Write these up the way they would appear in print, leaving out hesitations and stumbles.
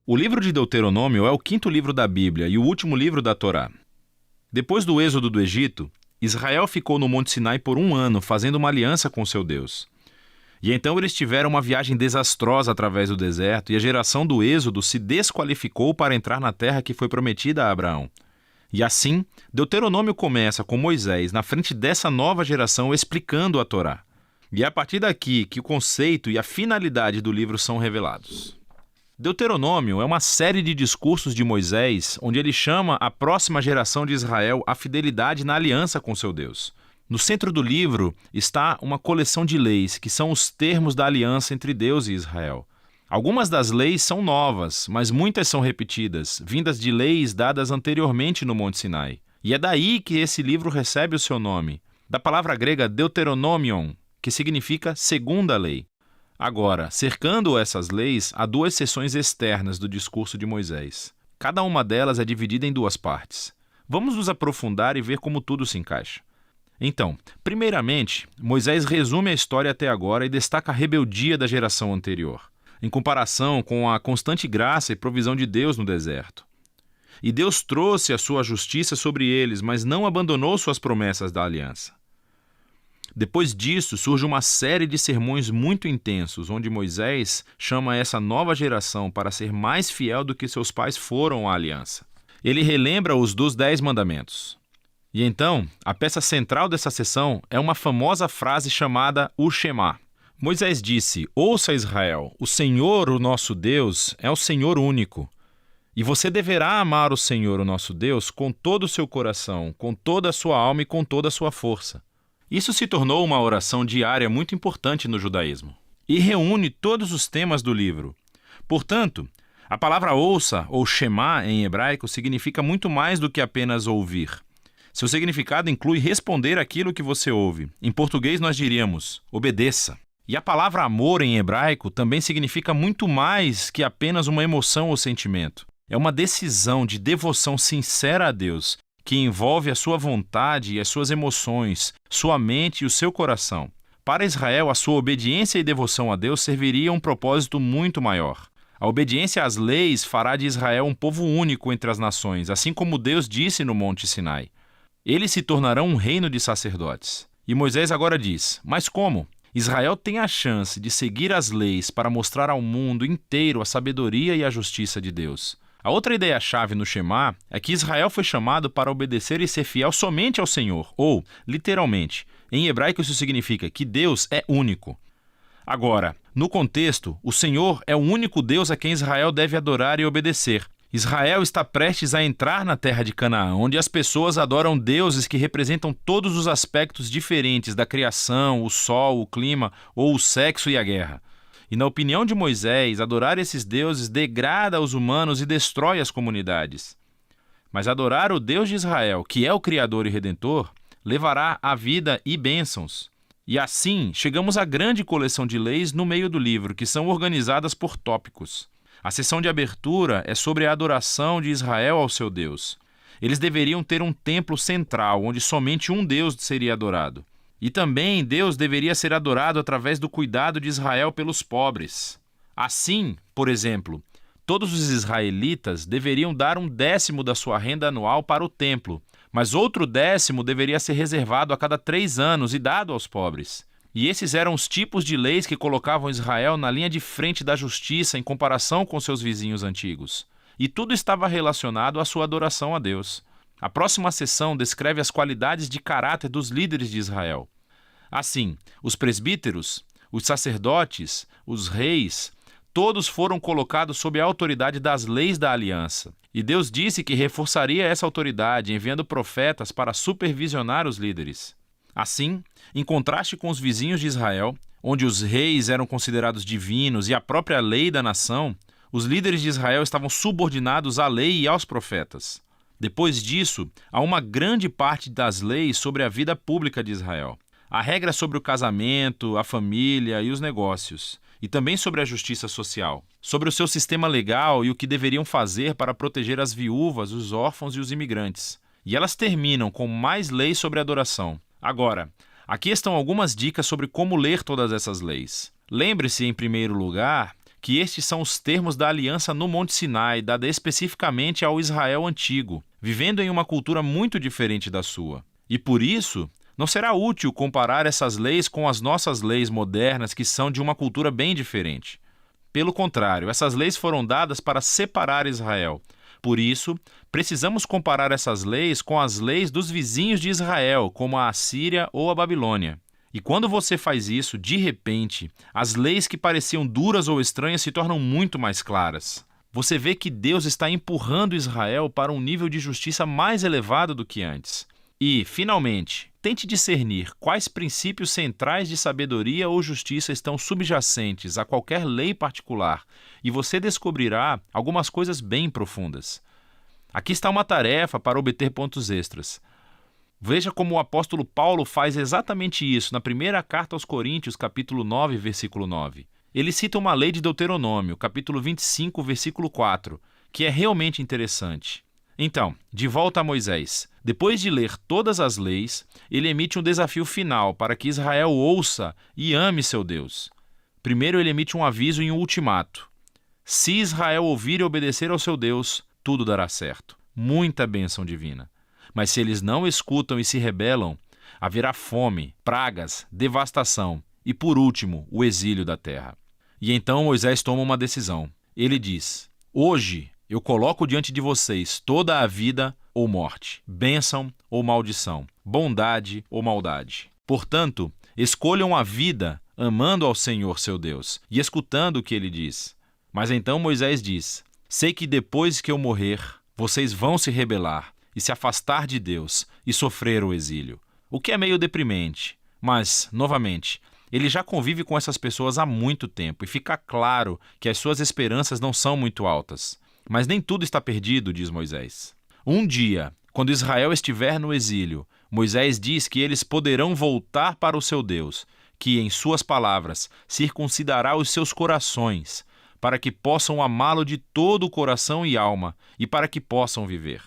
O livro de Deuteronômio é o quinto livro da Bíblia e o último livro da Torá. Depois do êxodo do Egito, Israel ficou no Monte Sinai por 1 ano, fazendo uma aliança com seu Deus. E então eles tiveram uma viagem desastrosa através do deserto, e a geração do êxodo se desqualificou para entrar na terra que foi prometida a Abraão. E assim, Deuteronômio começa com Moisés na frente dessa nova geração explicando a Torá. E é a partir daqui que o conceito e a finalidade do livro são revelados. Deuteronômio é uma série de discursos de Moisés, onde ele chama a próxima geração de Israel à fidelidade na aliança com seu Deus. No centro do livro está uma coleção de leis, que são os termos da aliança entre Deus e Israel. Algumas das leis são novas, mas muitas são repetidas, vindas de leis dadas anteriormente no Monte Sinai. E é daí que esse livro recebe o seu nome, da palavra grega Deuteronomion, que significa segunda lei. Agora, cercando essas leis, há 2 seções externas do discurso de Moisés. Cada uma delas é dividida em 2 partes. Vamos nos aprofundar e ver como tudo se encaixa. Então, primeiramente, Moisés resume a história até agora e destaca a rebeldia da geração anterior, em comparação com a constante graça e provisão de Deus no deserto. E Deus trouxe a sua justiça sobre eles, mas não abandonou suas promessas da aliança. Depois disso, surge uma série de sermões muito intensos, onde Moisés chama essa nova geração para ser mais fiel do que seus pais foram à aliança. Ele relembra-os dos 10 mandamentos. E então, a peça central dessa sessão é uma famosa frase chamada o Shema. Moisés disse: "Ouça, Israel, o Senhor, o nosso Deus, é o Senhor único. E você deverá amar o Senhor, o nosso Deus, com todo o seu coração, com toda a sua alma e com toda a sua força." Isso se tornou uma oração diária muito importante no judaísmo e reúne todos os temas do livro. Portanto, a palavra ouça, ou Shema em hebraico, significa muito mais do que apenas ouvir. Seu significado inclui responder aquilo que você ouve. Em português nós diríamos, obedeça. E a palavra amor em hebraico também significa muito mais que apenas uma emoção ou sentimento. É uma decisão de devoção sincera a Deus, que envolve a sua vontade e as suas emoções, sua mente e o seu coração. Para Israel, a sua obediência e devoção a Deus serviria a um propósito muito maior. A obediência às leis fará de Israel um povo único entre as nações, assim como Deus disse no Monte Sinai. Eles se tornarão um reino de sacerdotes. E Moisés agora diz: mas como? Israel tem a chance de seguir as leis para mostrar ao mundo inteiro a sabedoria e a justiça de Deus. A outra ideia-chave no Shema é que Israel foi chamado para obedecer e ser fiel somente ao Senhor, ou, literalmente, em hebraico isso significa que Deus é único. Agora, no contexto, o Senhor é o único Deus a quem Israel deve adorar e obedecer. Israel está prestes a entrar na terra de Canaã, onde as pessoas adoram deuses que representam todos os aspectos diferentes da criação, o sol, o clima ou o sexo e a guerra. E na opinião de Moisés, adorar esses deuses degrada os humanos e destrói as comunidades. Mas adorar o Deus de Israel, que é o Criador e Redentor, levará a vida e bênçãos. E assim, chegamos à grande coleção de leis no meio do livro, que são organizadas por tópicos. A sessão de abertura é sobre a adoração de Israel ao seu Deus. Eles deveriam ter um templo central, onde somente um Deus seria adorado. E também Deus deveria ser adorado através do cuidado de Israel pelos pobres. Assim, por exemplo, todos os israelitas deveriam dar 1/10 da sua renda anual para o templo, mas outro 10º deveria ser reservado a cada 3 anos e dado aos pobres. E esses eram os tipos de leis que colocavam Israel na linha de frente da justiça em comparação com seus vizinhos antigos. E tudo estava relacionado à sua adoração a Deus. A próxima seção descreve as qualidades de caráter dos líderes de Israel. Assim, os presbíteros, os sacerdotes, os reis, todos foram colocados sob a autoridade das leis da aliança. E Deus disse que reforçaria essa autoridade, enviando profetas para supervisionar os líderes. Assim, em contraste com os vizinhos de Israel, onde os reis eram considerados divinos e a própria lei da nação, os líderes de Israel estavam subordinados à lei e aos profetas. Depois disso, há uma grande parte das leis sobre a vida pública de Israel. Há regras sobre o casamento, a família e os negócios, e também sobre a justiça social, sobre o seu sistema legal e o que deveriam fazer para proteger as viúvas, os órfãos e os imigrantes. E elas terminam com mais leis sobre adoração. Agora, aqui estão algumas dicas sobre como ler todas essas leis. Lembre-se, em primeiro lugar, que estes são os termos da aliança no Monte Sinai, dada especificamente ao Israel antigo, vivendo em uma cultura muito diferente da sua. E por isso, não será útil comparar essas leis com as nossas leis modernas, que são de uma cultura bem diferente. Pelo contrário, essas leis foram dadas para separar Israel. Por isso, precisamos comparar essas leis com as leis dos vizinhos de Israel, como a Assíria ou a Babilônia. E quando você faz isso, de repente, as leis que pareciam duras ou estranhas se tornam muito mais claras. Você vê que Deus está empurrando Israel para um nível de justiça mais elevado do que antes. E, finalmente, tente discernir quais princípios centrais de sabedoria ou justiça estão subjacentes a qualquer lei particular, e você descobrirá algumas coisas bem profundas. Aqui está uma tarefa para obter pontos extras. Veja como o apóstolo Paulo faz exatamente isso na primeira carta aos Coríntios, capítulo 9, versículo 9. Ele cita uma lei de Deuteronômio, capítulo 25, versículo 4, que é realmente interessante. Então, de volta a Moisés. Depois de ler todas as leis, ele emite um desafio final para que Israel ouça e ame seu Deus. Primeiro, ele emite um aviso e um ultimato. Se Israel ouvir e obedecer ao seu Deus, tudo dará certo. Muita bênção divina. Mas se eles não escutam e se rebelam, haverá fome, pragas, devastação e, por último, o exílio da terra. E então Moisés toma uma decisão. Ele diz: hoje eu coloco diante de vocês toda a vida ou morte, bênção ou maldição, bondade ou maldade. Portanto, escolham a vida amando ao Senhor seu Deus e escutando o que ele diz. Mas então Moisés diz: sei que depois que eu morrer, vocês vão se rebelar e se afastar de Deus e sofrer o exílio. O que é meio deprimente, mas, novamente, ele já convive com essas pessoas há muito tempo e fica claro que as suas esperanças não são muito altas. Mas nem tudo está perdido, diz Moisés. Um dia, quando Israel estiver no exílio, Moisés diz que eles poderão voltar para o seu Deus, que, em suas palavras, circuncidará os seus corações, para que possam amá-lo de todo o coração e alma e para que possam viver.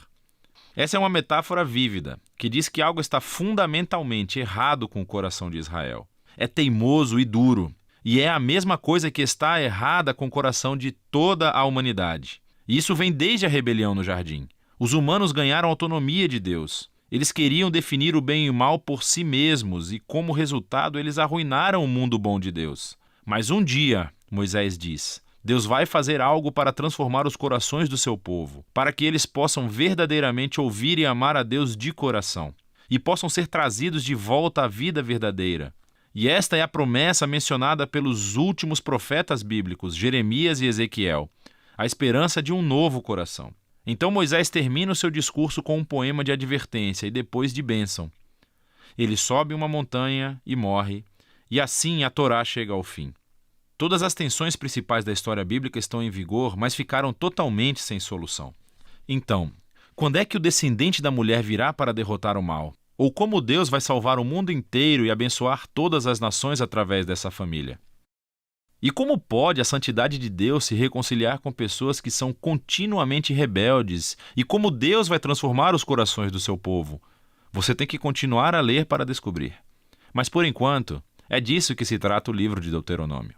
Essa é uma metáfora vívida, que diz que algo está fundamentalmente errado com o coração de Israel. É teimoso e duro, e é a mesma coisa que está errada com o coração de toda a humanidade. E isso vem desde a rebelião no jardim. Os humanos ganharam autonomia de Deus. Eles queriam definir o bem e o mal por si mesmos, e como resultado eles arruinaram o mundo bom de Deus. Mas um dia, Moisés diz, Deus vai fazer algo para transformar os corações do seu povo, para que eles possam verdadeiramente ouvir e amar a Deus de coração, e possam ser trazidos de volta à vida verdadeira. E esta é a promessa mencionada pelos últimos profetas bíblicos, Jeremias e Ezequiel, a esperança de um novo coração. Então Moisés termina o seu discurso com um poema de advertência e depois de bênção. Ele sobe uma montanha e morre, e assim a Torá chega ao fim. Todas as tensões principais da história bíblica estão em vigor, mas ficaram totalmente sem solução. Então, quando é que o descendente da mulher virá para derrotar o mal? Ou como Deus vai salvar o mundo inteiro e abençoar todas as nações através dessa família? E como pode a santidade de Deus se reconciliar com pessoas que são continuamente rebeldes? E como Deus vai transformar os corações do seu povo? Você tem que continuar a ler para descobrir. Mas por enquanto, é disso que se trata o livro de Deuteronômio.